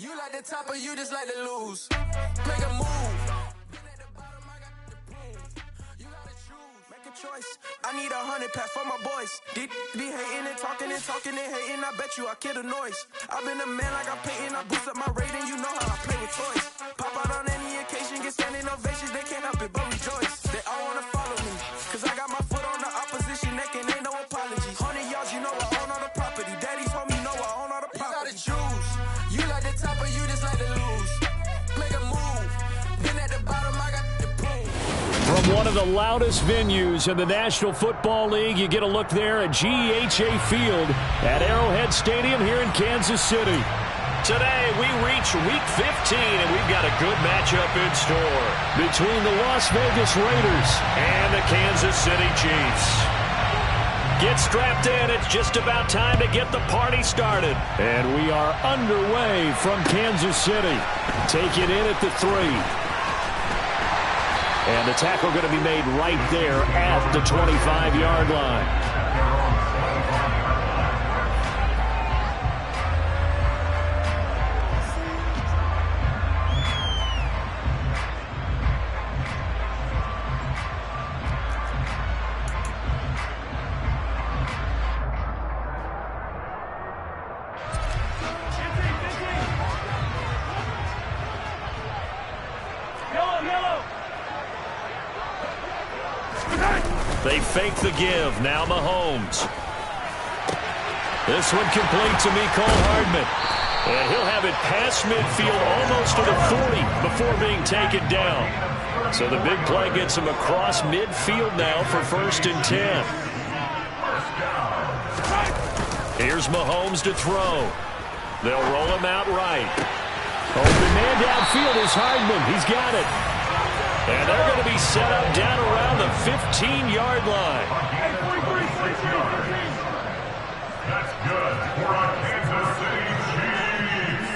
You like the top or you just like to lose? Make a move. Been at the bottom, I got the proof. You gotta choose. Make a choice. I need 100 pack for my boys. Be hating and talking and hating. I bet you I kill the noise. I've been a man like I'm painting. I boost up my rating. You know how I play with toys. Pop out on any occasion, get standing ovations. They can't help it but rejoice. They all wanna follow me, cause I got my foot on the opposition neck and ain't no apologies. 100 yards, you know I own all the property. Daddy's home, you know I own all the property. You gotta choose. You like the top or you just like to lose? Make a move. Been at the bottom, I got the proof. From one of the loudest venues in the National Football League, you get a look there at GEHA Field at Arrowhead Stadium here in Kansas City. Today, we reach Week 15, and we've got a good matchup in store between the Las Vegas Raiders and the Kansas City Chiefs. Get strapped in. It's just about time to get the party started. And we are underway from Kansas City. Take it in at the 3. And the tackle going to be made right there at the 25-yard line. They fake the give. Now Mahomes. This one complete to Mecole Hardman. And he'll have it past midfield almost to the 40 before being taken down. So the big play gets him across midfield now for 1st and 10. Here's Mahomes to throw. They'll roll him out right. Open man downfield is Hardman. He's got it. And they're going to be set up down around the 15-yard line. That's good for our Kansas City Chiefs.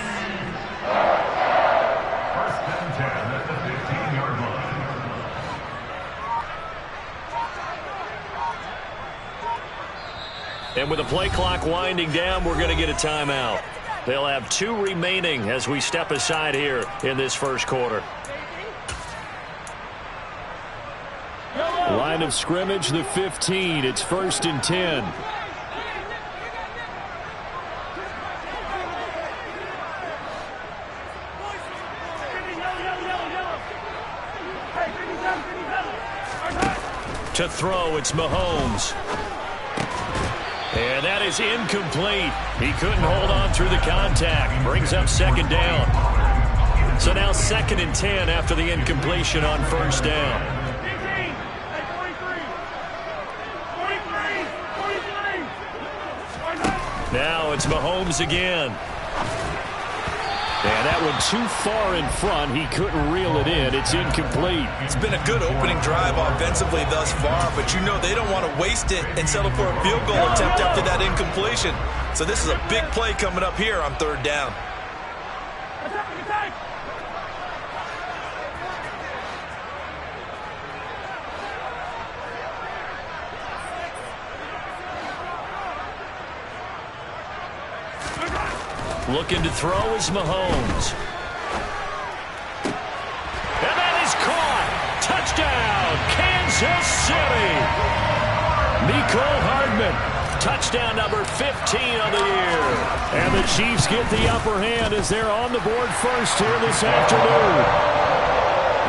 1st and 10 at the 15-yard line. And with the play clock winding down, we're going to get a timeout. They'll have 2 remaining as we step aside here in this first quarter. Line of scrimmage, the 15. It's 1st and 10. To throw, it's Mahomes. And that is incomplete. He couldn't hold on through the contact. Brings up 2nd down. So now 2nd and 10 after the incompletion on 1st down. Now it's Mahomes again. And that one too far in front. He couldn't reel it in. It's incomplete. It's been a good opening drive offensively thus far, but you know they don't want to waste it and settle for a field goal attempt after that incompletion. So this is a big play coming up here on 3rd down. Looking to throw is Mahomes. And that is caught. Touchdown, Kansas City. Mecole Hardman. Touchdown number 15 of the year. And the Chiefs get the upper hand as they're on the board first here this afternoon.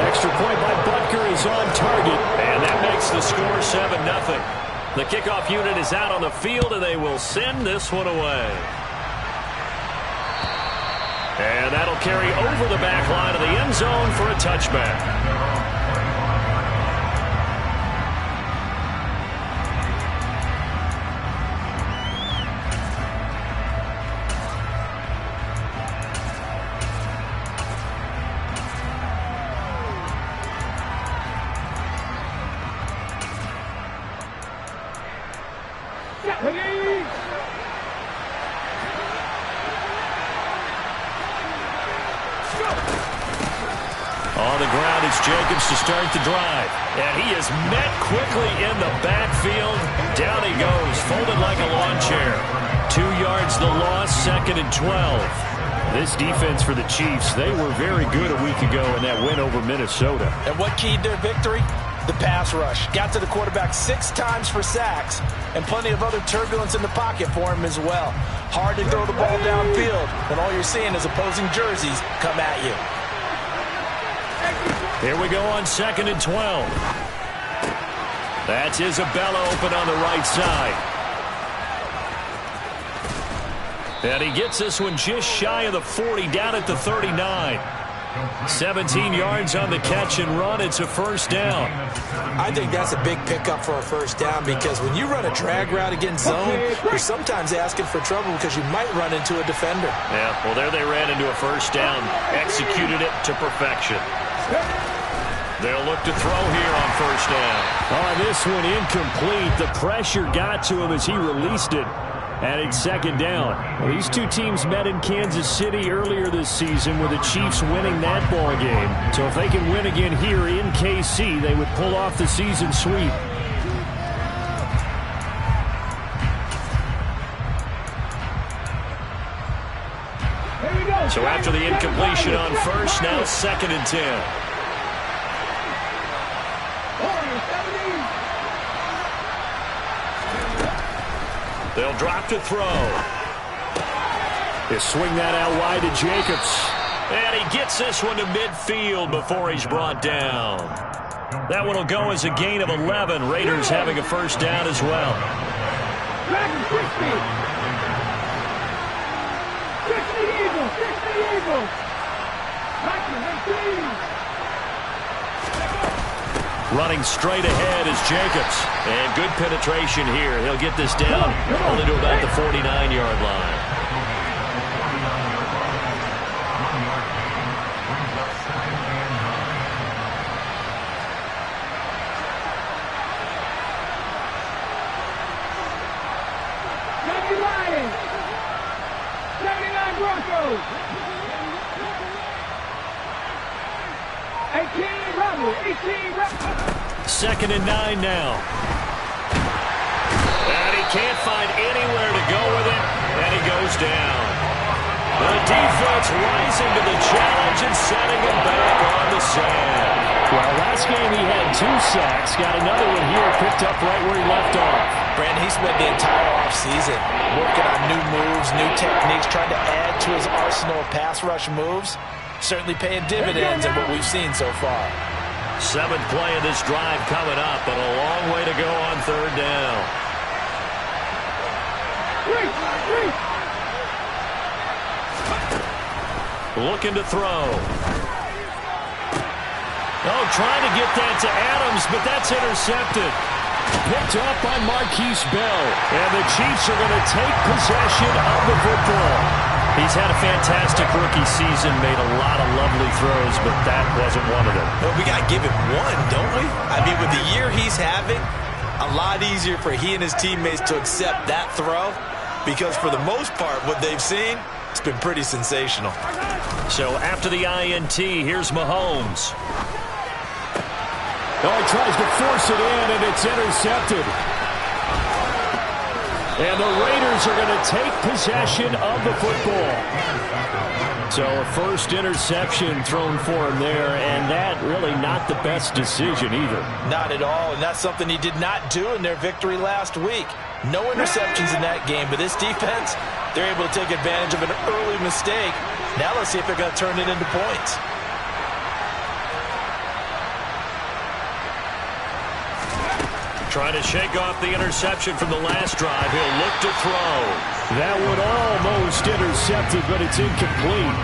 Extra point by Butker is on target. And that makes the score 7-0. The kickoff unit is out on the field, and they will send this one away. And that'll carry over the back line of the end zone for a touchback. On the ground, it's Jacobs to start the drive. And he is met quickly in the backfield. Down he goes, folded like a lawn chair. 2 yards the loss, 2nd and 12. This defense for the Chiefs, they were very good a week ago in that win over Minnesota. And what keyed their victory? The pass rush. Got to the quarterback 6 times for sacks, and plenty of other turbulence in the pocket for him as well. Hard to throw the ball downfield when all you're seeing is opposing jerseys come at you. Here we go on 2nd and 12. That's Isabella open on the right side. And he gets this one just shy of the 40, down at the 39. 17 yards on the catch and run. It's a first down. I think that's a big pickup for a first down, because when you run a drag route against zone, you're sometimes asking for trouble because you might run into a defender. Yeah, well, there they ran into a first down. Executed it to perfection. They'll look to throw here on first down. Oh, this one incomplete. The pressure got to him as he released it. And it's second down. Well, these two teams met in Kansas City earlier this season with the Chiefs winning that ball game. So if they can win again here in KC, they would pull off the season sweep. So after the incompletion on first, now 2nd and 10. They'll drop to throw. They swing that out wide to Jacobs. And he gets this one to midfield before he's brought down. That one will go as a gain of 11. Raiders having a first down as well. Running straight ahead is Jacobs. And good penetration here. He'll get this down only to about the 49-yard line. Second and 9 now. And he can't find anywhere to go with it, and he goes down. The defense rising to the challenge and setting him back on the sand. Well, last game he had 2 sacks. Got another one here picked up right where he left off. Brandon, he spent the entire offseason working on new moves, new techniques, trying to add to his arsenal of pass rush moves. Certainly paying dividends in what we've seen so far. 7th play of this drive coming up, and a long way to go on 3rd down. Looking to throw. Oh, trying to get that to Adams, but that's intercepted. Picked up by Marquise Bell. And the Chiefs are going to take possession of the football. He's had a fantastic rookie season, made a lot of lovely throws, but that wasn't one of them. Well, we got to give him one, don't we? I mean, with the year he's having, a lot easier for he and his teammates to accept that throw, because for the most part, what they've seen, it's been pretty sensational. So after the INT, here's Mahomes. Oh, he tries to force it in, and it's intercepted. And the Raiders are going to take possession of the football. So a first interception thrown for him there, and that really not the best decision either. Not at all, and that's something he did not do in their victory last week. No interceptions in that game, but this defense, they're able to take advantage of an early mistake. Now let's see if they're going to turn it into points. Trying to shake off the interception from the last drive. He'll look to throw. That one almost intercepted, but it's incomplete.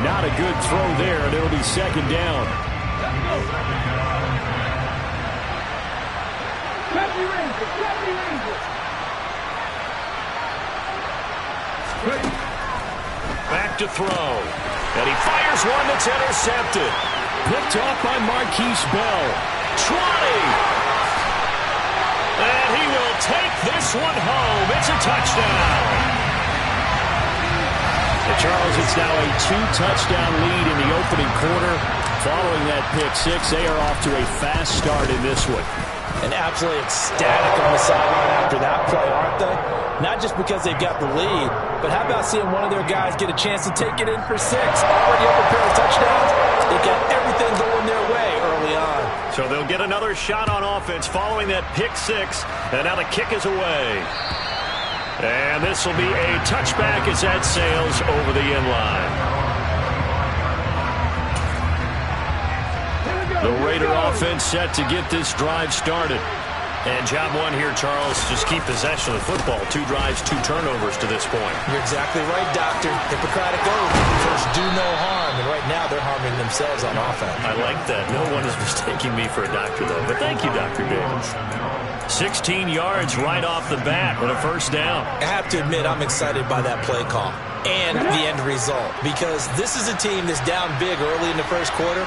Not a good throw there, and it'll be 2nd down. Back to throw. And he fires one that's intercepted. Picked off by Marquise Bell. 20. And he will take this one home. It's a touchdown. And Charles, it's now a 2-touchdown lead in the opening quarter. Following that pick 6, they are off to a fast start in this one. And absolutely ecstatic on the sideline after that play, aren't they? Not just because they've got the lead, but how about seeing one of their guys get a chance to take it in for 6? Already up a pair of touchdowns. They got everything going their way early on. So they'll get another shot on offense following that pick 6. And now the kick is away. And this will be a touchback as that sails over the end line. The Raider offense set to get this drive started. And job one here, Charles, just keep possession of the football. 2 drives, 2 turnovers to this point. You're exactly right, Doctor. Hippocratic oath. First, do no harm. And right now, they're harming themselves on offense. I like that. No one is mistaking me for a doctor, though. But thank you, Dr. Davis. 16 yards right off the bat with a first down. I have to admit, I'm excited by that play call and the end result. Because this is a team that's down big early in the first quarter.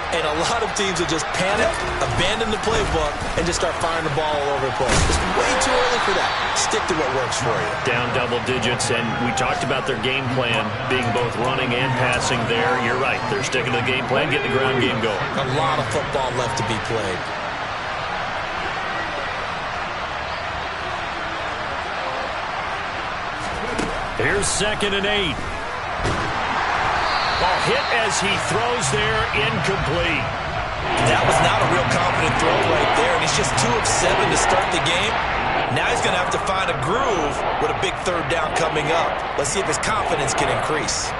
And a lot of teams will just panic, abandon the playbook, and just start firing the ball all over the place. It's way too early for that. Stick to what works for you. Down double digits, and we talked about their game plan being both running and passing there. You're right. They're sticking to the game plan, getting the ground game going. A lot of football left to be played. Here's 2nd and 8. Ball hit as he throws there, incomplete. That was not a real confident throw right there, and he's just 2 of 7 to start the game. Now he's going to have to find a groove with a big 3rd down coming up. Let's see if his confidence can increase.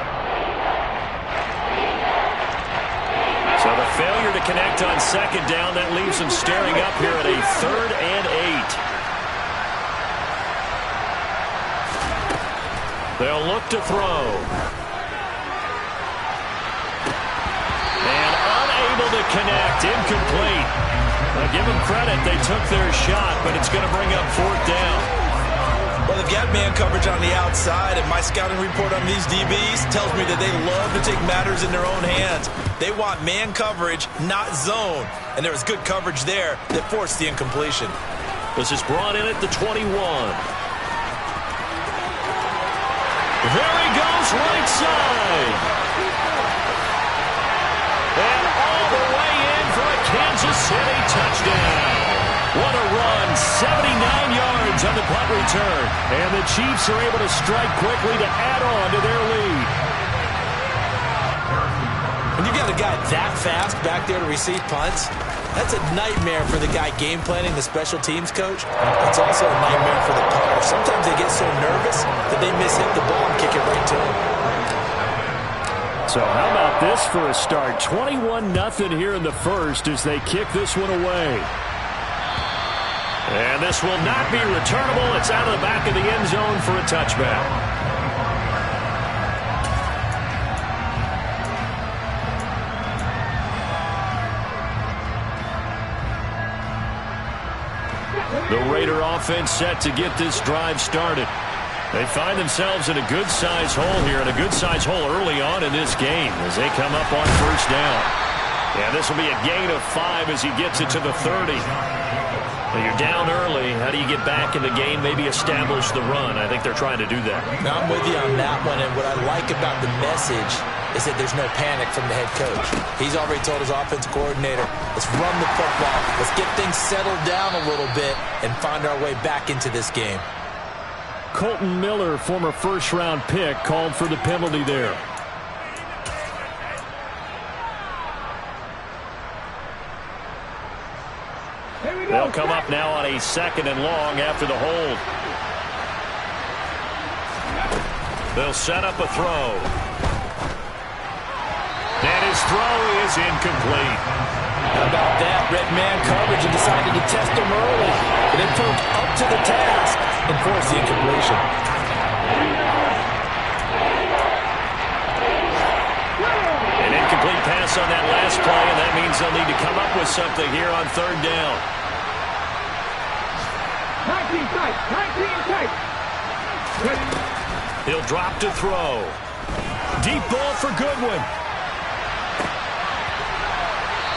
So the failure to connect on 2nd down, that leaves him staring up here at a 3rd and 8. They'll look to throw. And unable to connect, incomplete. Now give them credit, they took their shot, but it's going to bring up 4th down. Well, they've got man coverage on the outside, and my scouting report on these DBs tells me that they love to take matters in their own hands. They want man coverage, not zone. And there was good coverage there that forced the incompletion. This is brought in at the 21. There he goes, right side. And all the way in for a Kansas City touchdown. What a run, 79 yards on the punt return. And the Chiefs are able to strike quickly to add on to their lead. When you got a guy that fast back there to receive punts, that's a nightmare for the guy game planning, the special teams coach. It's also a nightmare for the punter. Sometimes they get so nervous that they miss hit the ball and kick it right to him. So how about this for a start? 21-0 here in the first as they kick this one away. And this will not be returnable. It's out of the back of the end zone for a touchback. The Raider offense set to get this drive started. They find themselves in a good-sized hole here, and a good-sized hole early on in this game as they come up on 1st down. Yeah, this will be a gain of 5 as he gets it to the 30. Well, you're down early. How do you get back in the game, maybe establish the run? I think they're trying to do that. Now, I'm with you on that one, and what I like about the message is that there's no panic from the head coach. He's already told his offensive coordinator, let's run the football, let's get things settled down a little bit and find our way back into this game. Colton Miller, former first-round pick, called for the penalty there. They'll come up now on a 2nd and long after the hold. They'll set up a throw. And his throw is incomplete. How about that? Red man coverage and decided to test him early. But then proved up to the task and forced the incompletion. An incomplete pass on that last play, and that means they'll need to come up with something here on 3rd down. 19 tight. He'll drop to throw. Deep ball for Goodwin.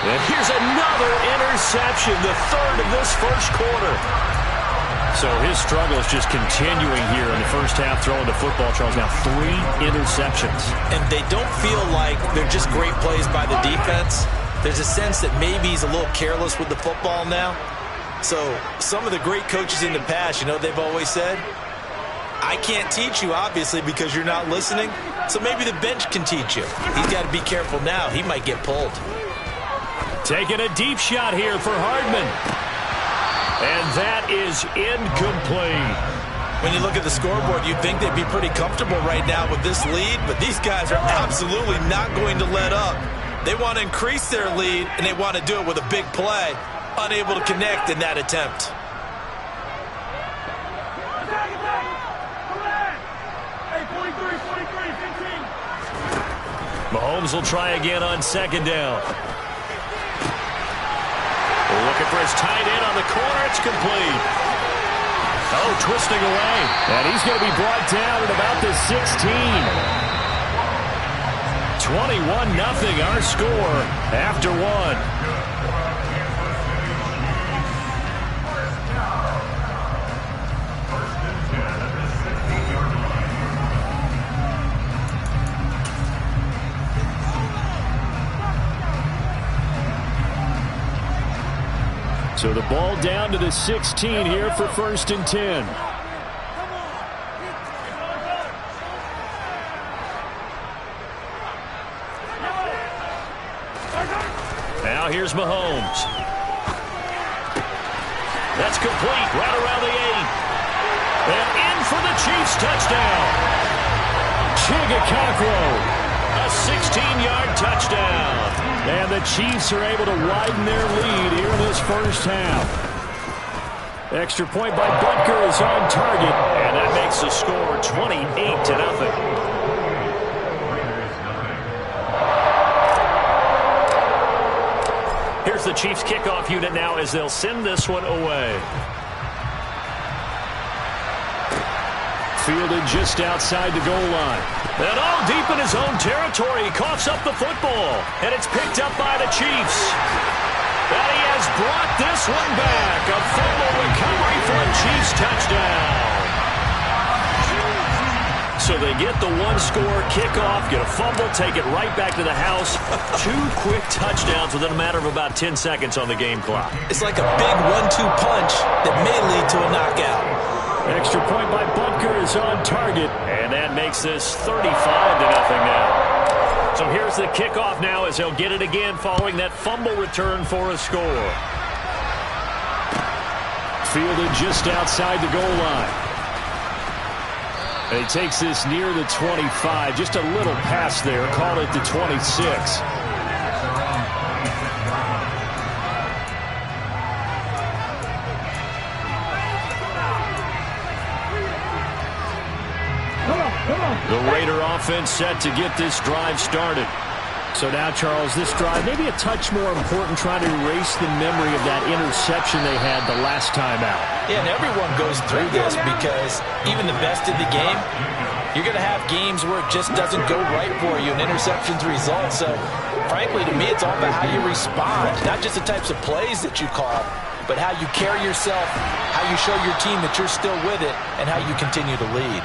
And here's another interception, the 3rd of this first quarter. So his struggle is just continuing here in the first half, throwing the football, Charles. Now 3 interceptions. And they don't feel like they're just great plays by the defense. There's a sense that maybe he's a little careless with the football now. So some of the great coaches in the past, they've always said, I can't teach you, obviously, because you're not listening. So maybe the bench can teach you. He's got to be careful now. He might get pulled. Taking a deep shot here for Hardman. And that is incomplete. When you look at the scoreboard, you'd think they'd be pretty comfortable right now with this lead, but these guys are absolutely not going to let up. They want to increase their lead, and they want to do it with a big play. Unable to connect in that attempt. Mahomes will try again on second down. Looking for his tight end on the corner. It's complete. Oh, twisting away. And he's going to be brought down at about the 16. 21-0 our score after one. So the ball down to the 16 here for 1st and 10. Now here's Mahomes. That's complete right around the 8. And in for the Chiefs touchdown. Chigakakro. A 16-yard touchdown. And the Chiefs are able to widen their lead here in this first half. Extra point by Butker is on target. And that makes the score 28-0. Here's the Chiefs kickoff unit now as they'll send this one away. Fielded just outside the goal line. And all deep in his own territory. He coughs up the football. And it's picked up by the Chiefs. And he has brought this one back. A fumble recovery for a Chiefs touchdown. So they get the one-score kickoff, get a fumble, take it right back to the house. 2 quick touchdowns within a matter of about 10 seconds on the game clock. It's like a big 1-2 punch that may lead to a knockout. Extra point by Butker is on target, and that makes this 35-0 now. So here's the kickoff now as they'll get it again following that fumble return for a score. Fielded just outside the goal line. And he takes this near the 25, just a little past there, call it the 26. The Raider offense set to get this drive started. So now, Charles, this drive maybe a touch more important, trying to erase the memory of that interception they had the last time out. Yeah, and everyone goes through this because even the best in the game, you're going to have games where it just doesn't go right for you, and interceptions result. So, frankly, to me, it's all about how you respond, not just the types of plays that you call, but how you carry yourself, how you show your team that you're still with it, and how you continue to lead.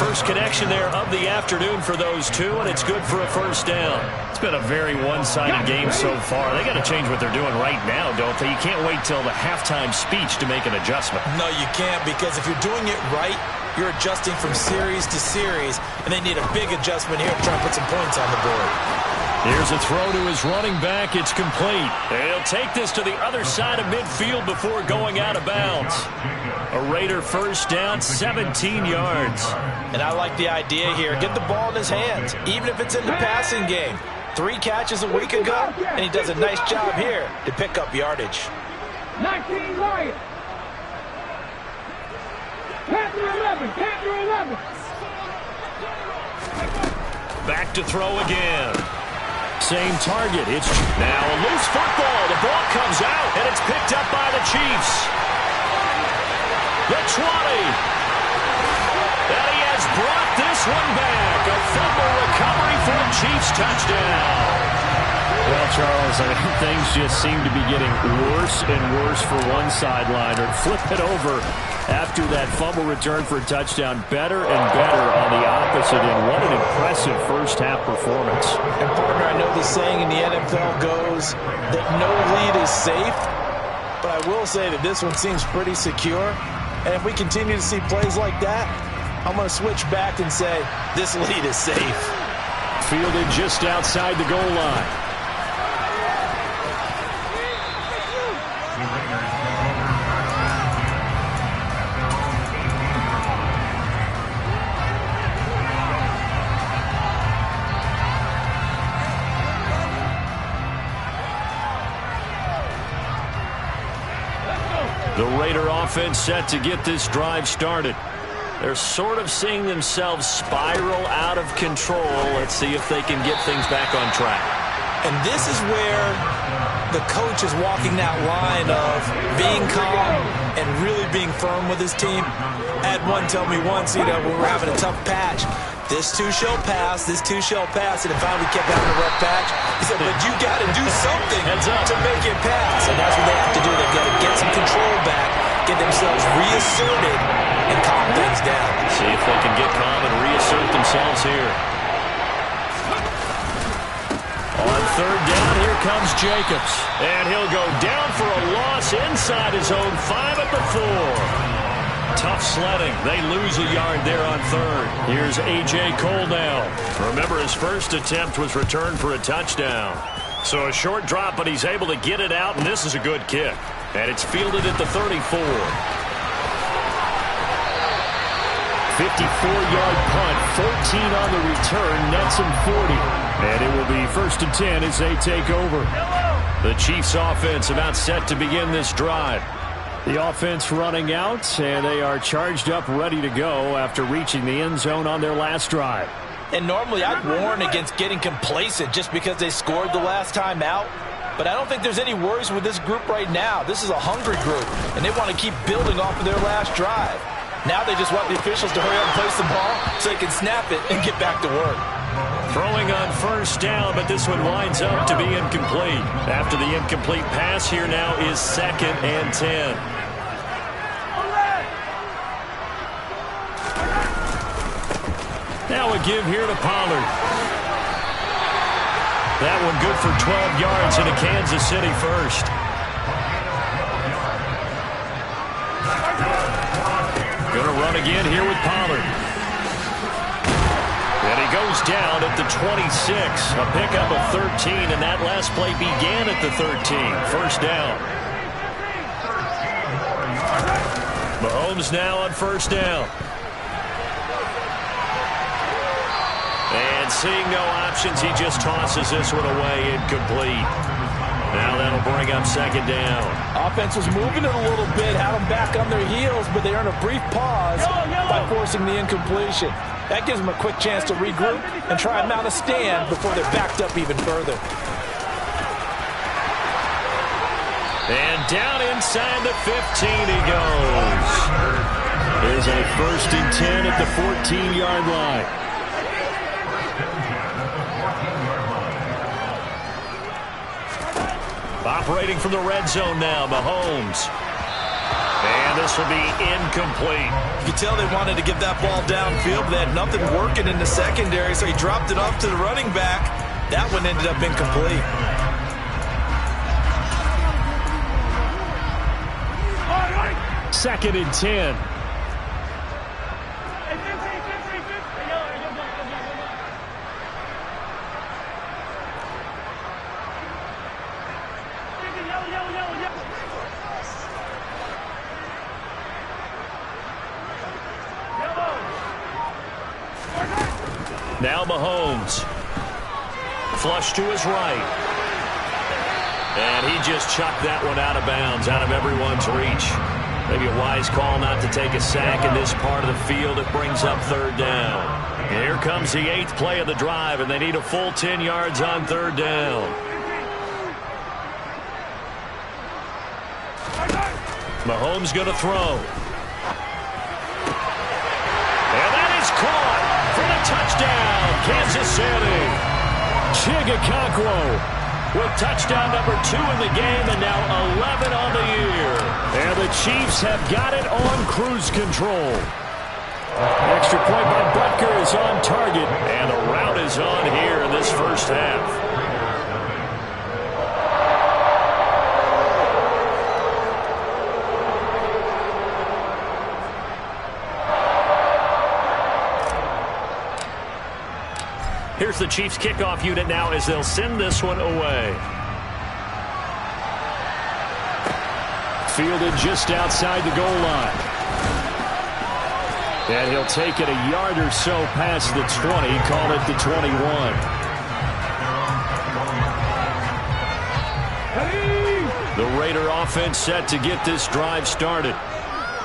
First connection there of the afternoon for those two, and it's good for a first down. It's been a very one-sided game so far. They got to change what they're doing right now, don't they? You can't wait till the halftime speech to make an adjustment. No, you can't, because if you're doing it right, you're adjusting from series to series, and they need a big adjustment here to try and put some points on the board. Here's a throw to his running back. It's complete. And he'll take this to the other side of midfield before going out of bounds. A Raider first down, 17 yards. And I like the idea here. Get the ball in his hands, even if it's in the passing game. 3 catches a week ago, and he does a nice job here to pick up yardage. 19 Lions. Panther 11. Panther 11. Back to throw again. Same target. It's now a loose football. The ball comes out, and it's picked up by the Chiefs. The 20. And he has brought this one back. A fumble recovery for a Chiefs touchdown. Well, Charles, I think things just seem to be getting worse and worse for one sideliner. Flip it over after that fumble return for a touchdown. Better and better on the opposite end. What an impressive first-half performance. And, partner, I know the saying in the NFL goes that no lead is safe. but I will say that this one seems pretty secure. And if we continue to see plays like that, I'm going to switch back and say this lead is safe. Fielded just outside the goal line. The Raider offense set to get this drive started. They're sort of seeing themselves spiral out of control. Let's see if they can get things back on track. And this is where the coach is walking that line of being calm and really being firm with his team. I had one tell me once, when we're having a tough patch, this too shall pass, this too shall pass. And if we kept having a rough patch, he said, but you got to do something to make it pass. And that's what they have to do. They've got to get some control back, get themselves reasserted, and calm things down. See if they can get calm and reassert themselves here. On third down, here comes Jacobs. And he'll go down for a loss inside his own 5 at the 4. Tough sledding. They lose a yard there on third. Here's A.J. Cole now. Remember, his first attempt was returned for a touchdown. So a short drop, but he's able to get it out, and this is a good kick. And it's fielded at the 34. 54-yard punt, 14 on the return, nets him 40. And it will be 1st and 10 as they take over. The Chiefs offense about set to begin this drive. The offense running out, and they are charged up, ready to go after reaching the end zone on their last drive. And normally I'd warn against getting complacent just because they scored the last time out. But I don't think there's any worries with this group right now. This is a hungry group, and they want to keep building off of their last drive. Now they just want the officials to hurry up and place the ball so they can snap it and get back to work. Throwing on first down, but this one winds up to be incomplete. After the incomplete pass, here now is 2nd and 10. Now a give here to Pollard. That one good for 12 yards and a Kansas City first. Going to run again here with Pollard. And he goes down at the 26. A pickup of 13, and that last play began at the 13. First down. Mahomes now on first down. And seeing no options, he just tosses this one away, incomplete. Now that'll bring up 2nd down. Offense was moving it a little bit, had them back on their heels, but they earn a brief pause by forcing the incompletion. That gives them a quick chance to regroup and try and mount a stand before they're backed up even further. And down inside the 15 he goes. There's a 1st and 10 at the 14-yard line. Operating from the red zone now, Mahomes. And this will be incomplete. You can tell they wanted to get that ball downfield, but they had nothing working in the secondary, so he dropped it off to the running back. That one ended up incomplete. Second and 10. Now Mahomes. Flush to his right. And he just chucked that one out of bounds, out of everyone's reach. Maybe a wise call not to take a sack in this part of the field. It brings up 3rd down. And here comes the 8th play of the drive, and they need a full 10 yards on 3rd down. Mahomes going to throw. And that is caught for the touchdown, Kansas City. Chigakakwo with touchdown number 2 in the game, and now 11 on the year. And the Chiefs have got it on cruise control. Extra point by Butker is on target, and the route is on here in this first half. Here's the Chiefs kickoff unit now as they'll send this one away. Fielded just outside the goal line. And he'll take it a yard or so past the 20, call it the 21. The Raider offense set to get this drive started.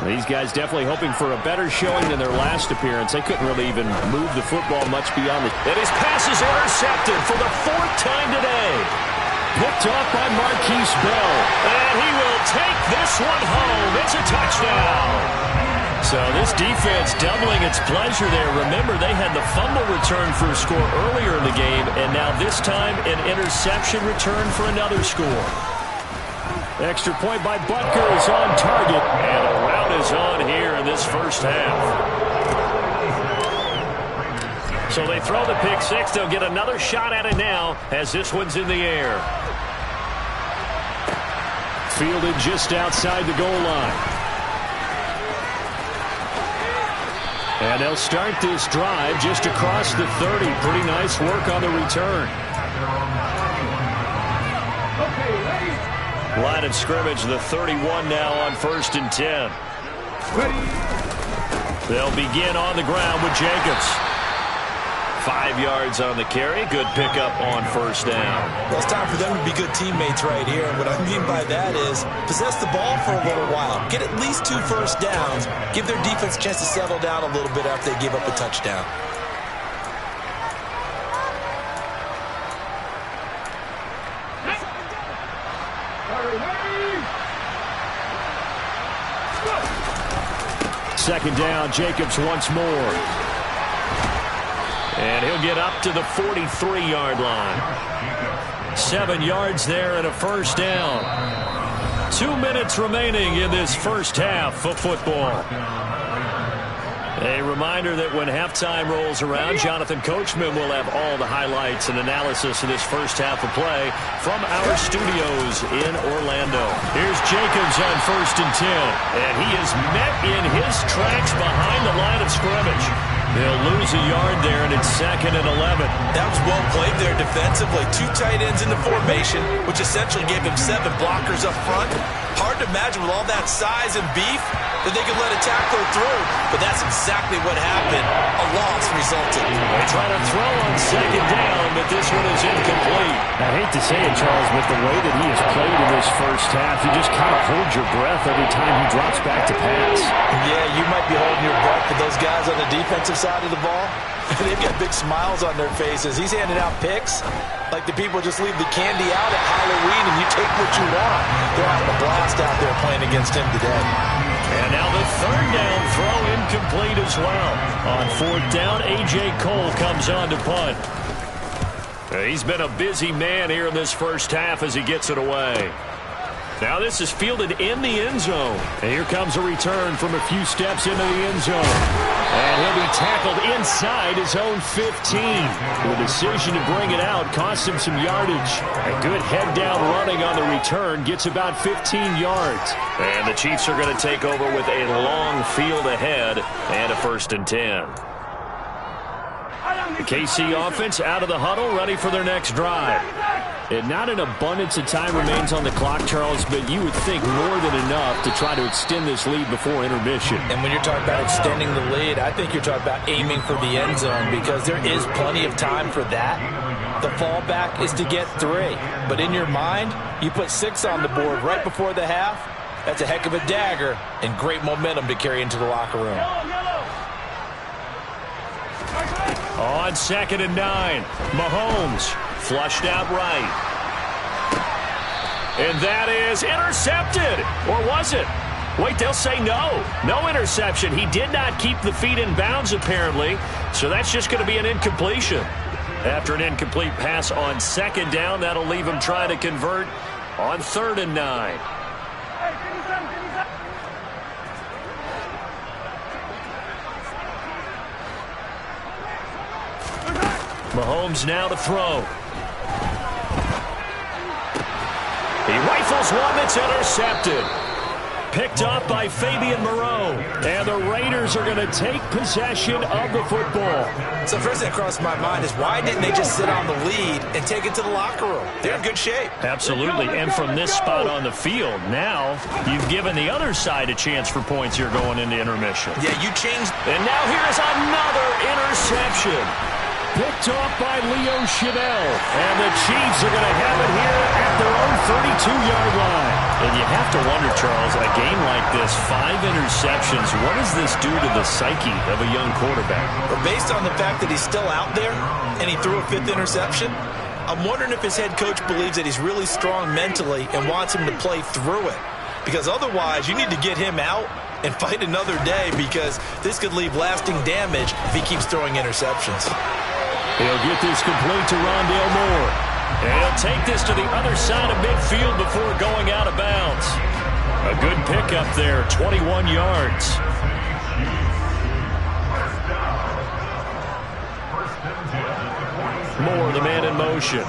These guys definitely hoping for a better showing than their last appearance. They couldn't really even move the football much beyond this. And his pass is intercepted for the 4th time today. Picked off by Marquise Bell. And he will take this one home. It's a touchdown. So this defense doubling its pleasure there. Remember, they had the fumble return for a score earlier in the game, and now this time an interception return for another score. Extra point by Butker is on target, and a rout is on here in this first half. So they throw the pick six. They'll get another shot at it now as this one's in the air. Fielded just outside the goal line. And they'll start this drive just across the 30. Pretty nice work on the return. Line of scrimmage, the 31 now on 1st and 10. They'll begin on the ground with Jacobs. 5 yards on the carry. Good pickup on 1st down. Well, it's time for them to be good teammates right here. And what I mean by that is possess the ball for a little while. Get at least 2 first downs. Give their defense a chance to settle down a little bit after they give up a touchdown. Second down, Jacobs once more. And he'll get up to the 43-yard line. 7 yards there and a 1st down. 2 minutes remaining in this first half of football. A reminder that when halftime rolls around, Jonathan Coachman will have all the highlights and analysis of this first half of play from our studios in Orlando. Here's Jacobs on 1st and 10. And he is met in his tracks behind the line of scrimmage. They'll lose a yard there, and it's 2nd and 11. That was well played there defensively. 2 tight ends in the formation, which essentially gave him 7 blockers up front. Hard to imagine with all that size and beef that they could let a tackler through, but that's exactly what happened. A loss resulted. They try to throw on 2nd down, but this one is incomplete. I hate to say it, Charles, but the way that he has played in this first half, you just kind of hold your breath every time he drops back to pass. Yeah, you might be holding your breath, but those guys on the defensive side of the ball, they've got big smiles on their faces. He's handing out picks like the people just leave the candy out at Halloween and you take what you want. They're having a blast out there playing against him today. And now the 3rd down throw incomplete as well. On 4th down, A.J. Cole comes on to punt. He's been a busy man here in this first half as he gets it away. Now this is fielded in the end zone. And here comes a return from a few steps into the end zone. And he'll be tackled inside his own 15. The decision to bring it out cost him some yardage. A good head-down running on the return gets about 15 yards. And the Chiefs are going to take over with a long field ahead and a 1st and 10. The KC offense out of the huddle, ready for their next drive. And not an abundance of time remains on the clock, Charles, but you would think more than enough to try to extend this lead before intermission. And when you're talking about extending the lead, I think you're talking about aiming for the end zone because there is plenty of time for that. The fallback is to get 3. But in your mind, you put 6 on the board right before the half. That's a heck of a dagger and great momentum to carry into the locker room. On 2nd and 9, Mahomes flushed out right. And that is intercepted. Or was it? Wait, they'll say no. No interception. He did not keep the feet in bounds, apparently. So that's just going to be an incompletion. After an incomplete pass on 2nd down, that'll leave him trying to convert on 3rd and 9. Mahomes now to throw. He rifles one that's intercepted. picked off by Fabian Moreau. And the Raiders are going to take possession of the football. So first thing that crossed my mind is why didn't they just sit on the lead and take it to the locker room? They're in good shape. Absolutely. And from this spot on the field, now you've given the other side a chance for points here going into intermission. Yeah, you changed. And now here's another interception. Picked off by Leo Chenal. And the Chiefs are going to have it here at their own 32-yard line. And you have to wonder, Charles, a game like this, 5 interceptions, what does this do to the psyche of a young quarterback? But based on the fact that he's still out there and he threw a 5th interception, I'm wondering if his head coach believes that he's really strong mentally and wants him to play through it. Because otherwise, you need to get him out and fight another day, because this could leave lasting damage if he keeps throwing interceptions. He'll get this complete to Rondale Moore. And he'll take this to the other side of midfield before going out of bounds. A good pickup there, 21 yards. Moore, the man in motion.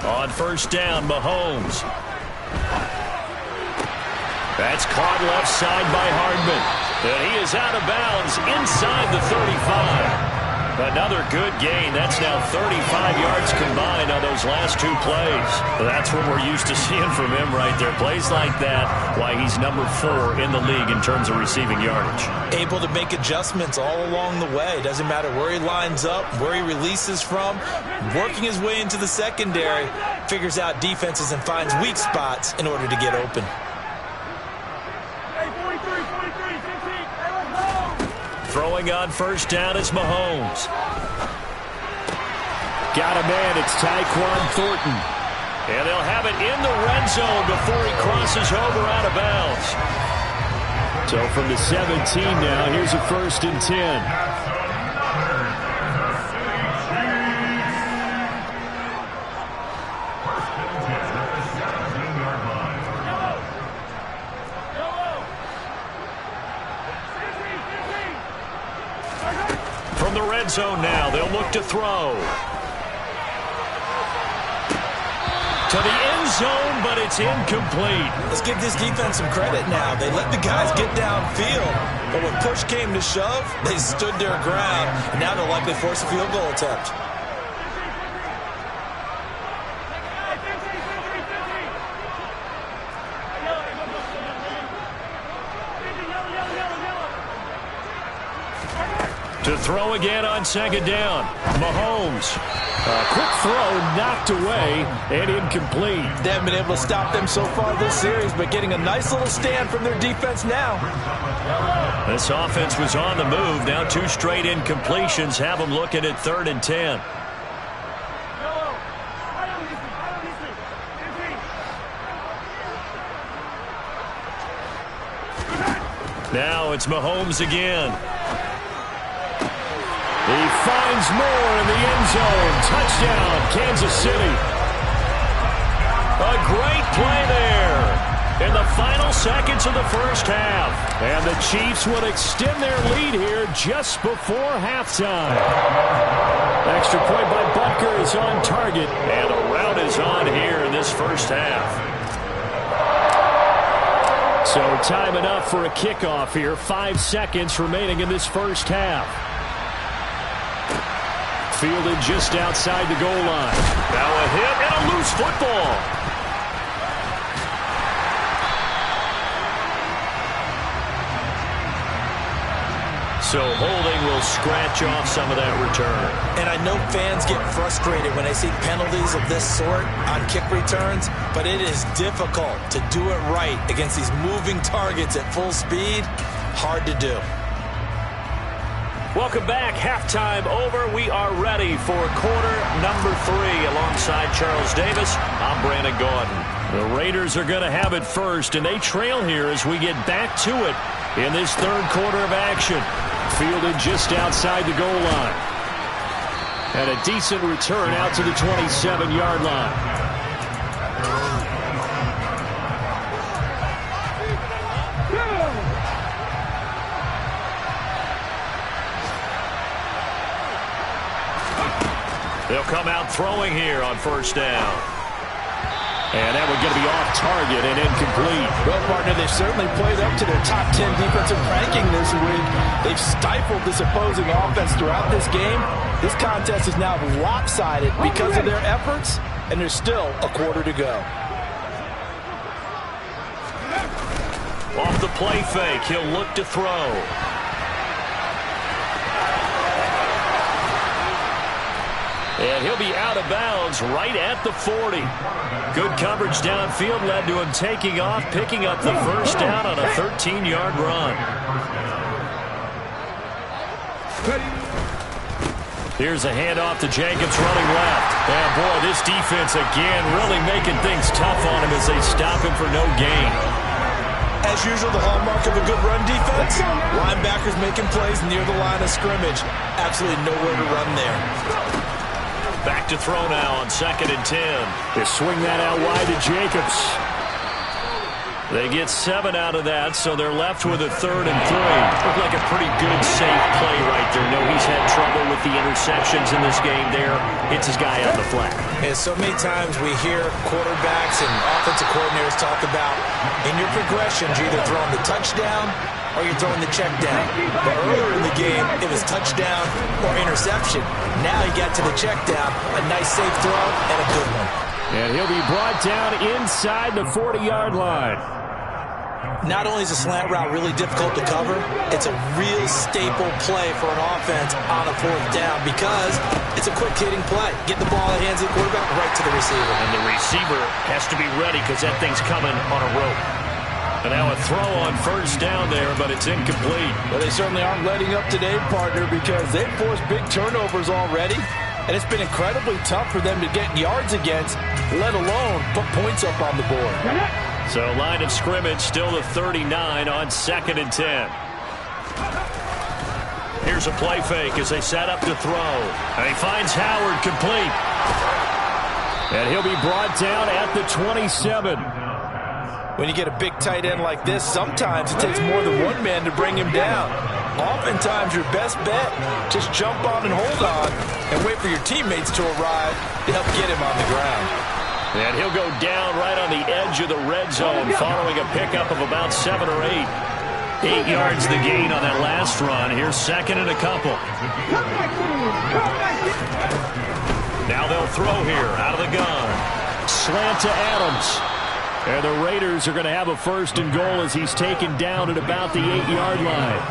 On first down, Mahomes. That's caught left side by Hardman. And he is out of bounds inside the 35. Another good gain. That's now 35 yards combined on those last 2 plays. That's what we're used to seeing from him right there. Plays like that, why he's number 4 in the league in terms of receiving yardage. Able to make adjustments all along the way. Doesn't matter where he lines up, where he releases from. Working his way into the secondary, figures out defenses and finds weak spots in order to get open. Throwing on first down is Mahomes. Got a man, it's Tyquan Thornton. And they'll have it in the red zone before he crosses over out of bounds. So from the 17 now, here's a 1st and 10. From the red zone now, they'll look to throw. To the end zone, but it's incomplete. Let's give this defense some credit now. They let the guys get downfield, but when push came to shove, they stood their ground, and now they'll likely force a field goal attempt. To throw again on second down. Mahomes. A quick throw knocked away and incomplete. They haven't been able to stop them so far this series, but getting a nice little stand from their defense now. This offense was on the move. Now 2 straight incompletions have them looking at 3rd and 10. Now it's Mahomes again. He finds Moore in the end zone. Touchdown, Kansas City. A great play there in the final seconds of the first half. And the Chiefs would extend their lead here just before halftime. Extra point by Butker is on target. And a rout is on here in this first half. So time enough for a kickoff here. 5 seconds remaining in this first half. Fielded just outside the goal line. Now a hit and a loose football. So holding will scratch off some of that return. And I know fans get frustrated when they see penalties of this sort on kick returns, but it is difficult to do it right against these moving targets at full speed. Hard to do. Welcome back. Halftime over. We are ready for quarter number 3 alongside Charles Davis. I'm Brandon Gaudin. The Raiders are going to have it first, and they trail here as we get back to it in this 3rd quarter of action. Fielded just outside the goal line. And a decent return out to the 27-yard line. They'll come out throwing here on first down. And that one's going to be off target and incomplete. Well, partner, they've certainly played up to their top 10 defensive ranking this week. They've stifled this opposing offense throughout this game. This contest is now lopsided because of their efforts, and there's still a quarter to go. Off the play fake, he'll look to throw. And he'll be out of bounds right at the 40. Good coverage downfield led to him taking off, picking up the first down on a 13-yard run. Here's a handoff to Jacobs running left. And boy, this defense again really making things tough on him as they stop him for no gain. As usual, the hallmark of a good run defense, linebackers making plays near the line of scrimmage. Absolutely nowhere to run there. Back to throw now on 2nd and 10. They swing that out wide to Jacobs. They get 7 out of that, so they're left with a 3rd and 3. Looked like a pretty good, safe play right there. No, he's had trouble with the interceptions in this game there. Hits his guy on the flat. And so many times we hear quarterbacks and offensive coordinators talk about in your progressions, you're either throwing the touchdown or you're throwing the check down. But earlier in the game, it was touchdown or interception. Now he got to the check down, a nice safe throw and a good one. And he'll be brought down inside the 40-yard line. Not only is a slant route really difficult to cover, it's a real staple play for an offense on a 4th down because it's a quick-hitting play. Get the ball in the hands of the quarterback right to the receiver. And the receiver has to be ready because that thing's coming on a rope. And now a throw on first down there, but it's incomplete. Well, they certainly aren't letting up today, partner, because they've forced big turnovers already. And it's been incredibly tough for them to get yards against, let alone put points up on the board. So line of scrimmage still the 39 on 2nd and 10. Here's a play fake as they set up to throw. And he finds Howard complete. And he'll be brought down at the 27. When you get a big tight end like this, sometimes it takes more than one man to bring him down. Oftentimes, your best bet, just jump on and hold on and wait for your teammates to arrive to help get him on the ground. And he'll go down right on the edge of the red zone following a pickup of about 7 or 8. 8 yards the gain on that last run. Here's 2nd and a couple. Now they'll throw here out of the gun. Slant to Adams. And the Raiders are going to have a 1st and goal as he's taken down at about the 8-yard line.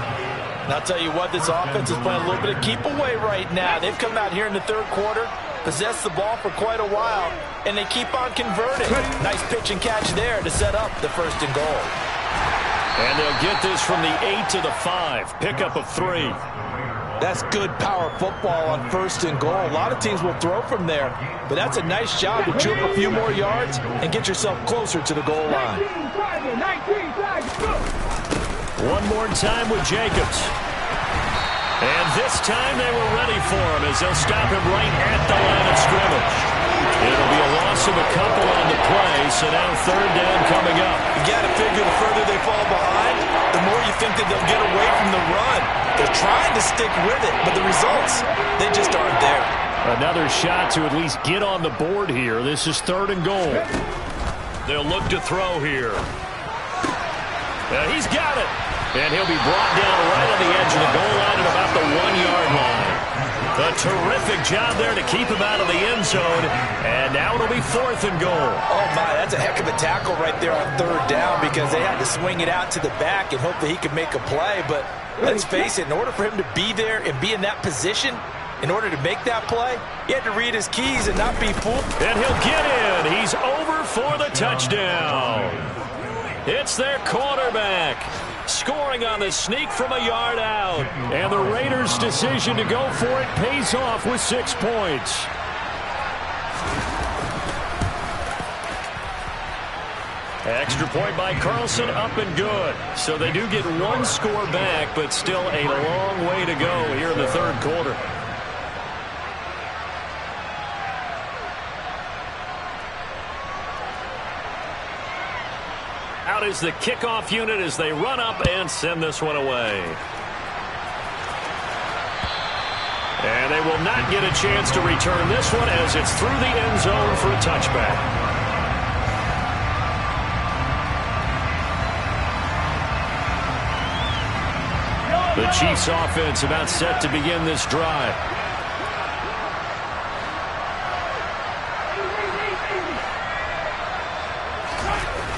And I'll tell you what, this offense is playing a little bit of keep away right now. They've come out here in the 3rd quarter, possessed the ball for quite a while, and they keep on converting. Nice pitch and catch there to set up the 1st and goal. And they'll get this from the 8 to the 5. Pickup of 3. That's good power football on 1st and goal. A lot of teams will throw from there, but that's a nice job to chew up a few more yards and get yourself closer to the goal line. One more time with Jacobs. And this time they were ready for him as they'll stop him right at the line of scrimmage. It'll be a loss of a couple on the play, so now 3rd down coming up. You got to figure the further they fall behind, the more you think that they'll get away from the run. They're trying to stick with it, but the results, they just aren't there. Another shot to at least get on the board here. This is 3rd and goal. They'll look to throw here. He's got it. And he'll be brought down right on the edge of the goal line at about the 1-yard line. A terrific job there to keep him out of the end zone. And now it'll be 4th and goal. Oh, my, that's a heck of a tackle right there on 3rd down because they had to swing it out to the back and hope that he could make a play. But let's face it, in order for him to be there and be in that position, in order to make that play, he had to read his keys and not be fooled. And he'll get in. He's over for the touchdown. It's their quarterback. Scoring on the sneak from a yard out. And the Raiders' decision to go for it pays off with 6 points. Extra point by Carlson, up and good. So they do get 1 score back, but still a long way to go here in the 3rd quarter. Out is the kickoff unit as they run up and send this one away. And they will not get a chance to return this one as it's through the end zone for a touchback. The Chiefs offense about set to begin this drive.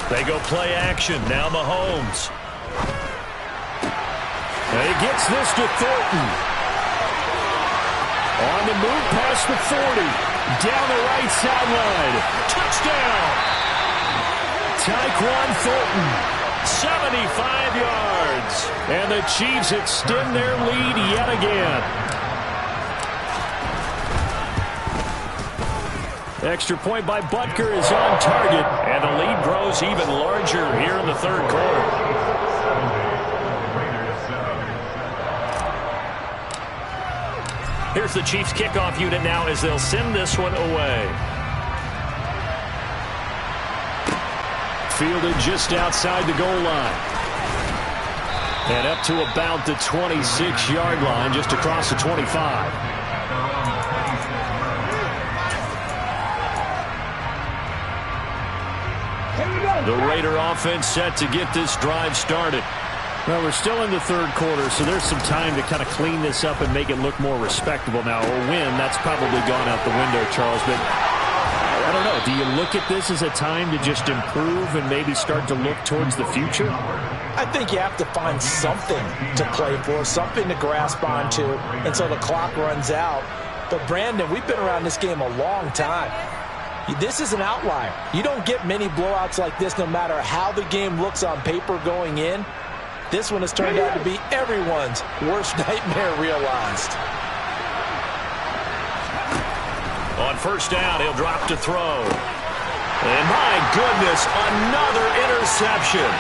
They go play action. Now Mahomes. And he gets this to Thornton. On the move past the 40. Down the right sideline. Touchdown. Tyquan Thornton. 75 yards. And the Chiefs extend their lead yet again. Extra point by Butker is on target. And the lead grows even larger here in the third quarter. Here's the Chiefs kickoff unit now as they'll send this one away. Fielded just outside the goal line. And up to about the 26-yard line, just across the 25. The Raider offense set to get this drive started. Well, we're still in the third quarter, so there's some time to kind of clean this up and make it look more respectable now. A win, that's probably gone out the window, Charles. But I don't know. Do you look at this as a time to just improve and maybe start to look towards the future? I think you have to find something to play for, something to grasp onto until the clock runs out. But, Brandon, we've been around this game a long time. This is an outlier. You don't get many blowouts like this no matter how the game looks on paper going in. This one has turned out to be everyone's worst nightmare realized. On first down, he'll drop to throw. And my goodness, another interception.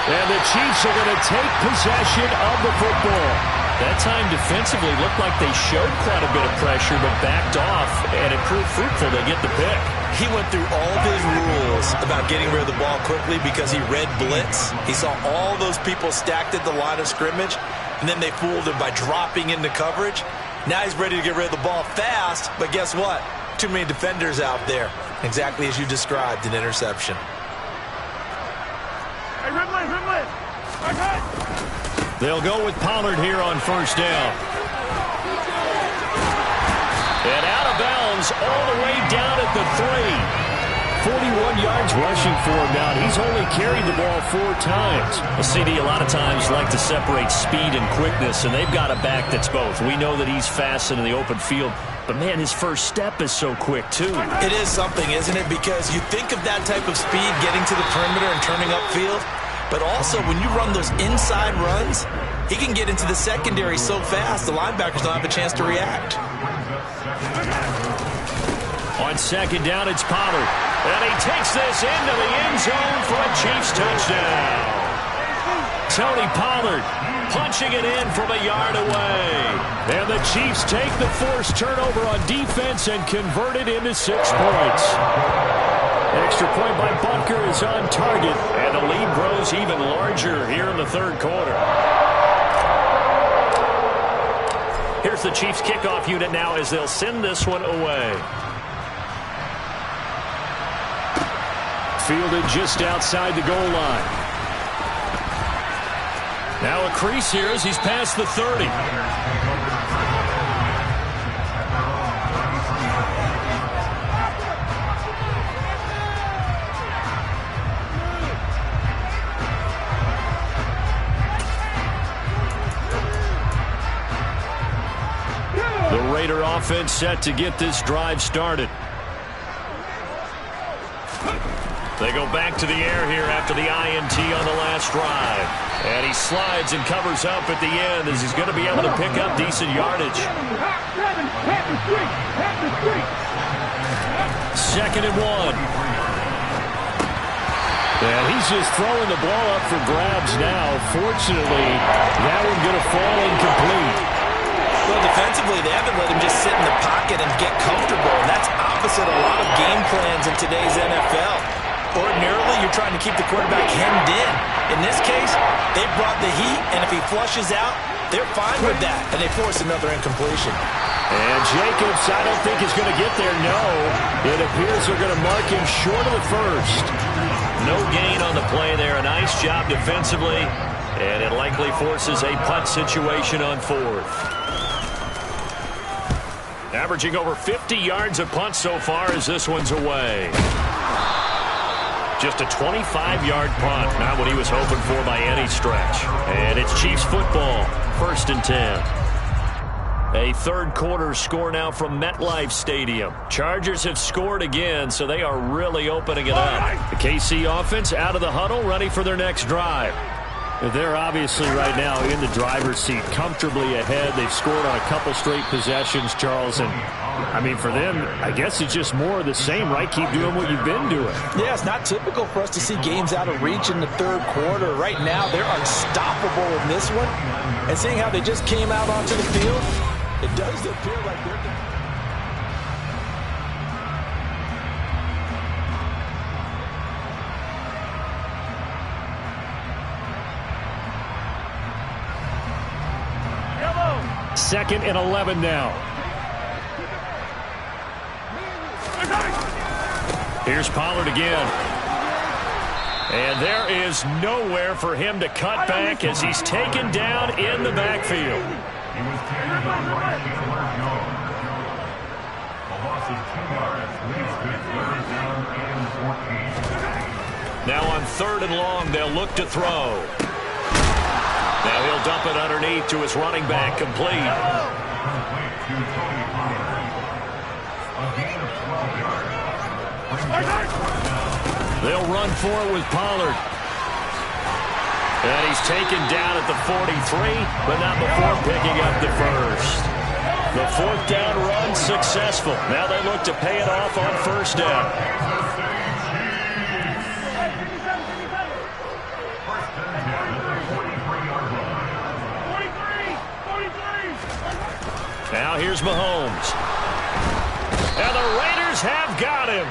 And the Chiefs are going to take possession of the football. That time defensively looked like they showed quite a bit of pressure but backed off, and it proved fruitful. They get the pick. He went through all of his rules about getting rid of the ball quickly because he read blitz. He saw all those people stacked at the line of scrimmage, and then they fooled him by dropping into coverage. Now he's ready to get rid of the ball fast, but guess what? Too many defenders out there. Exactly as you described, an interception. Hey, Ridley. Okay. They'll go with Pollard here on first down. And out of bounds all the way down at the 3. 41 yards rushing for him now. He's only carried the ball 4 times. A CD a lot of times like to separate speed and quickness, and they've got a back that's both. We know that he's fast in the open field, but, man, his first step is so quick, too. It is something, isn't it? Because you think of that type of speed getting to the perimeter and turning upfield, but also when you run those inside runs, he can get into the secondary so fast the linebackers don't have a chance to react. On second down, it's Pollard. And he takes this into the end zone for a Chiefs touchdown. Tony Pollard punching it in from a yard away. And the Chiefs take the forced turnover on defense and convert it into 6 points. Extra point by Butker is on target, and the lead grows even larger here in the third quarter. Here's the Chiefs kickoff unit now as they'll send this one away. Fielded just outside the goal line. Now a crease here as he's past the 30. The Raider offense set to get this drive started. They go back to the air here after the INT on the last drive. And he slides and covers up at the end as he's going to be able to pick up decent yardage. Second and 1. And he's just throwing the ball up for grabs now. Fortunately, that one going to fall incomplete. Well, defensively, they haven't let him just sit in the pocket and get comfortable. And that's opposite a lot of game plans in today's NFL. Ordinarily, you're trying to keep the quarterback hemmed in. In this case, They brought the heat, and if he flushes out, they're fine with that, and they force another incompletion. And Jacobs, I don't think is going to get there. No, it appears they're going to mark him short of the first. No gain on the play there. A nice job defensively, and it likely forces a punt situation on fourth. Averaging over 50 yards a punt so far as this one's away. Just a 25-yard punt, not what he was hoping for by any stretch. And it's Chiefs football, 1st and 10. A third quarter score now from MetLife Stadium. Chargers have scored again, so they are really opening it up. The KC offense out of the huddle, ready for their next drive. They're obviously right now in the driver's seat, comfortably ahead. They've scored on a couple straight possessions, Charles. And, I mean, for them, I guess it's just more of the same, right? Keep doing what you've been doing. Yeah, it's not typical for us to see games out of reach in the third quarter. Right now, they're unstoppable in this one. And seeing how they just came out onto the field, it does appear like they're going to... Second and 11 now. Here's Pollard again. And there is nowhere for him to cut back as he's taken down in the backfield. He was carried by right receiver Jones. A loss of 2 yards leaves it 3rd down and 14. Now on 3rd and long, they'll look to throw. Now he'll dump it underneath to his running back, complete. Complete to Tony Pollard. A gain of 12 yards. They'll run for it with Pollard. And he's taken down at the 43, but not before picking up the first. The 4th down run successful. Now they look to pay it off on 1st down. Now here's Mahomes. And the Raiders have got him.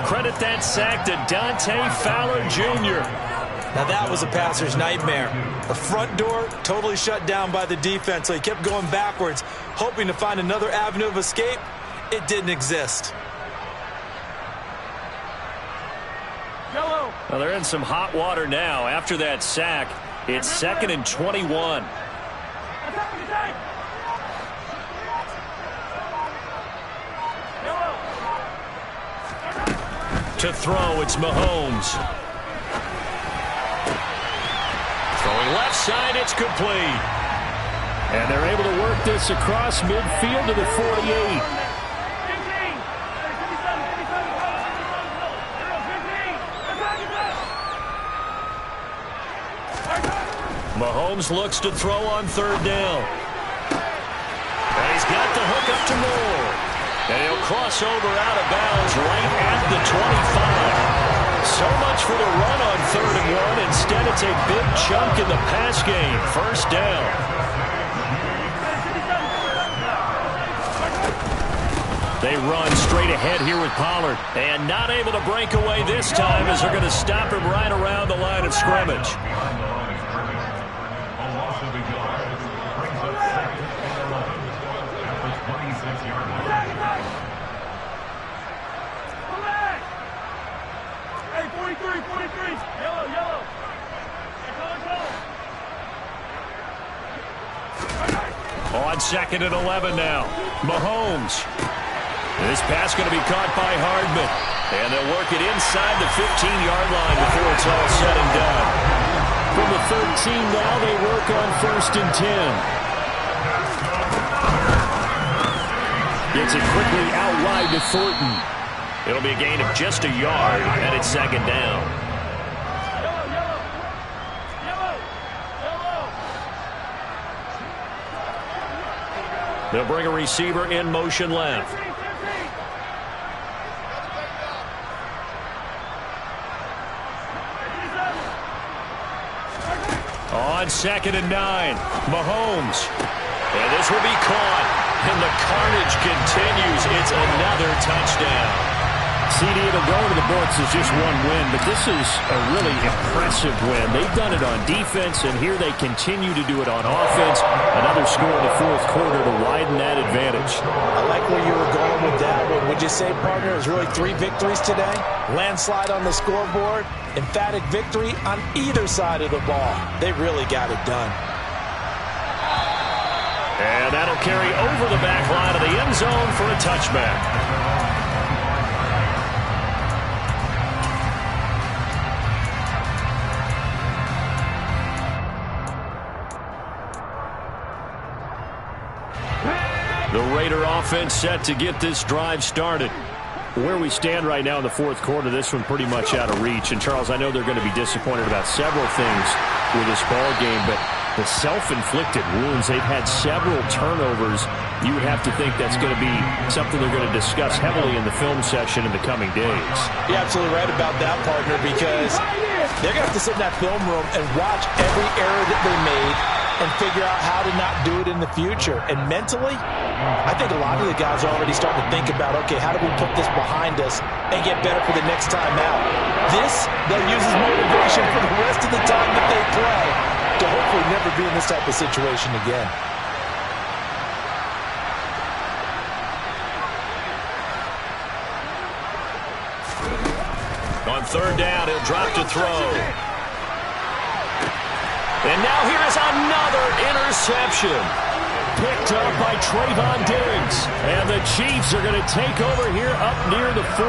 Credit that sack to Dante Fowler Jr. Now that was a passer's nightmare. The front door totally shut down by the defense, so he kept going backwards, hoping to find another avenue of escape. It didn't exist. Well, they're in some hot water now. After that sack, it's 2nd and 21. To throw, it's Mahomes. Throwing left side, it's complete. And they're able to work this across midfield to the 48. Mahomes looks to throw on 3rd down. And he's got the hook up to Moore. And he'll cross over out of bounds right at the 25. So much for the run on 3rd and 1. Instead, it's a big chunk in the pass game. 1st down. They run straight ahead here with Pollard. And not able to break away this time as they're going to stop him right around the line of scrimmage. On 2nd and 11 now. Mahomes. This pass going to be caught by Hardman. And they'll work it inside the 15-yard line before it's all said and done. From the 13 now, they work on 1st and 10. Gets it quickly out wide to Thornton. It'll be a gain of just a yard, and it's 2nd down. They'll bring a receiver in motion left. On 2nd and 9, Mahomes. And this will be caught. And the carnage continues. It's another touchdown. CD, it'll go into the books as just one win, but this is a really impressive win. They've done it on defense, and here they continue to do it on offense. Another score in the fourth quarter to widen that advantage. I like where you were going with that one. Would you say, partner, it was really 3 victories today? Landslide on the scoreboard, emphatic victory on either side of the ball. They really got it done. And that'll carry over the back line of the end zone for a touchback. The Raider offense set to get this drive started. Where we stand right now in the fourth quarter, this one pretty much out of reach. And, Charles, I know they're going to be disappointed about several things with this ball game, but the self-inflicted wounds, they've had several turnovers. You would have to think that's going to be something they're going to discuss heavily in the film session in the coming days. You're absolutely right about that, partner, because they're going to have to sit in that film room and watch every error that they made and figure out how to not do it in the future. And mentally, I think a lot of the guys are already starting to think about, okay, how do we put this behind us and get better for the next time out? This, they'll use as motivation for the rest of the time that they play to hopefully never be in this type of situation again. On third down, he'll drop to throw. And now here is another interception. Picked up by Trayvon Diggs. And the Chiefs are going to take over here up near the 40.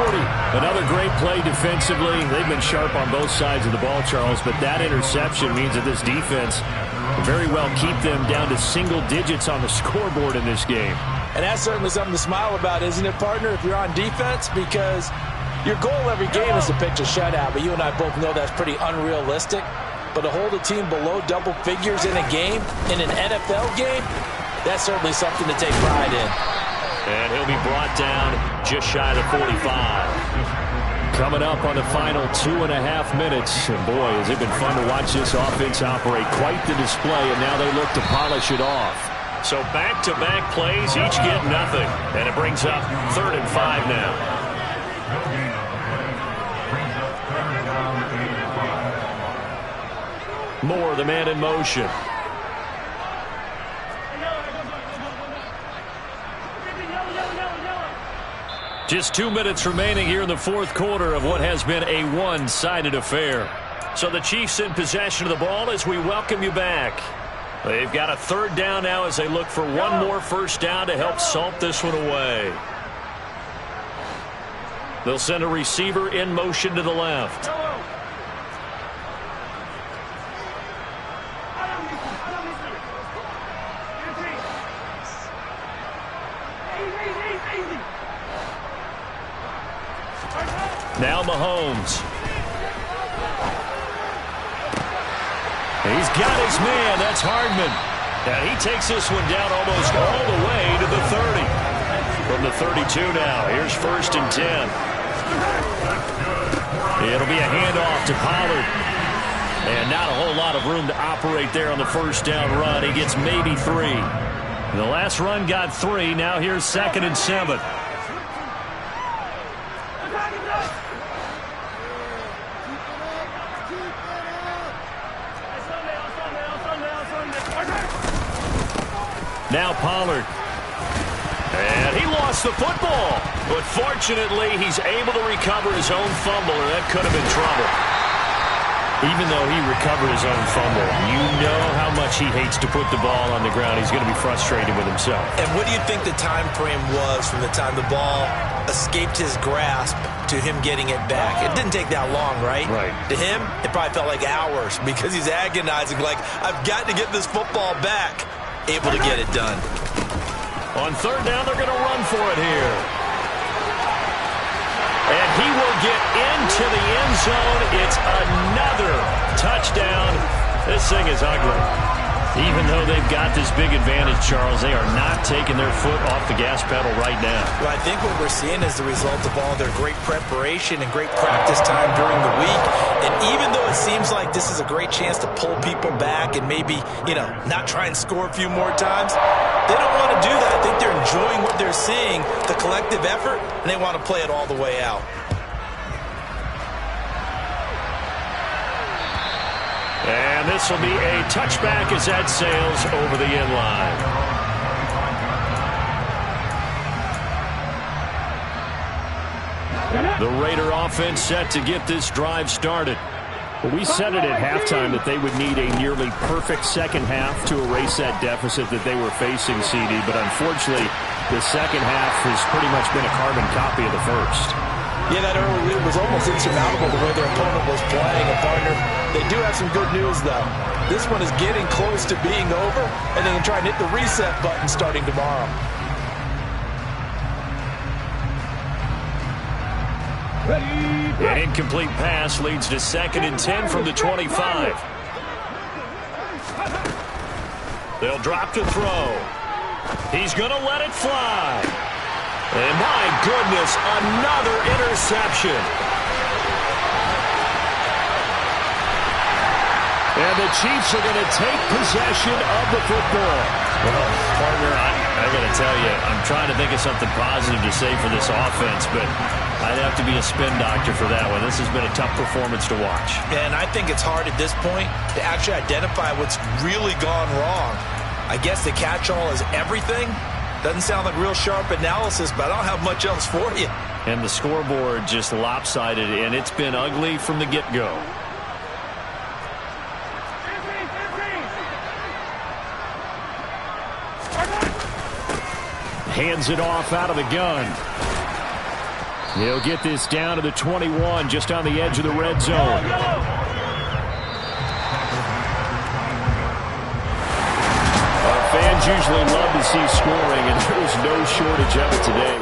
Another great play defensively. They've been sharp on both sides of the ball, Charles, but that interception means that this defense will very well keep them down to single digits on the scoreboard in this game. And that's certainly something to smile about, isn't it, partner, if you're on defense? Because your goal every game is to pitch a shutout, but you and I both know that's pretty unrealistic. But to hold a team below double figures in a game, in an NFL game, that's certainly something to take pride in. And he'll be brought down just shy of the 45. Coming up on the final 2.5 minutes. And boy, has it been fun to watch this offense operate. Quite the display, and now they look to polish it off. So back-to-back plays, each get nothing. And it brings up 3rd and 5 now. Moore, the man in motion. Just 2 minutes remaining here in the fourth quarter of what has been a one-sided affair. So the Chiefs in possession of the ball as we welcome you back. They've got a 3rd down now as they look for one more first down to help salt this one away. They'll send a receiver in motion to the left. Now Mahomes. He's got his man. That's Hardman. And he takes this one down almost all the way to the 30. From the 32 now. Here's 1st and 10. It'll be a handoff to Pollard. And not a whole lot of room to operate there on the first down run. He gets maybe 3. The last run got 3. Now here's 2nd and 7. Now Pollard. And he lost the football. But fortunately, he's able to recover his own fumble, or that could have been trouble. Even though he recovered his own fumble, you know how much he hates to put the ball on the ground. He's going to be frustrated with himself. And what do you think the time frame was from the time the ball escaped his grasp to him getting it back? It didn't take that long, right? Right. To him, it probably felt like hours because he's agonizing, like, I've got to get this football back. Able to get it done. On 3rd down, they're going to run for it here. And he will get into the end zone. It's another touchdown. This thing is ugly. Even though they've got this big advantage, Charles, they are not taking their foot off the gas pedal right now. Well, I think what we're seeing is the result of all their great preparation and great practice time during the week. And even though it seems like this is a great chance to pull people back and maybe, not try and score a few more times, They don't want to do that. I think they're enjoying what they're seeing, the collective effort, and they want to play it all the way out. And this will be a touchback as that sails over the end line. The Raider offense set to get this drive started. We said it at halftime that they would need a nearly perfect second half to erase that deficit that they were facing, CD, but unfortunately, the second half has pretty much been a carbon copy of the first. Yeah, that early lead was almost insurmountable the way their opponent was playing, a partner. They do have some good news, though. This one is getting close to being over, and they can try and hit the reset button starting tomorrow. An incomplete pass leads to 2nd and 10 from the 25. They'll drop to throw. He's going to let it fly. And my goodness, another interception. And the Chiefs are going to take possession of the football. Well, partner, I got to tell you, I'm trying to think of something positive to say for this offense, but I'd have to be a spin doctor for that one. This has been a tough performance to watch. And I think it's hard at this point to actually identify what's really gone wrong. I guess the catch-all is everything. Doesn't sound like real sharp analysis, but I don't have much else for you. And the scoreboard just lopsided, and it's been ugly from the get-go. Hands it off out of the gun. He'll get this down to the 21, just on the edge of the red zone. Fans usually love to see scoring, and there was no shortage of it today.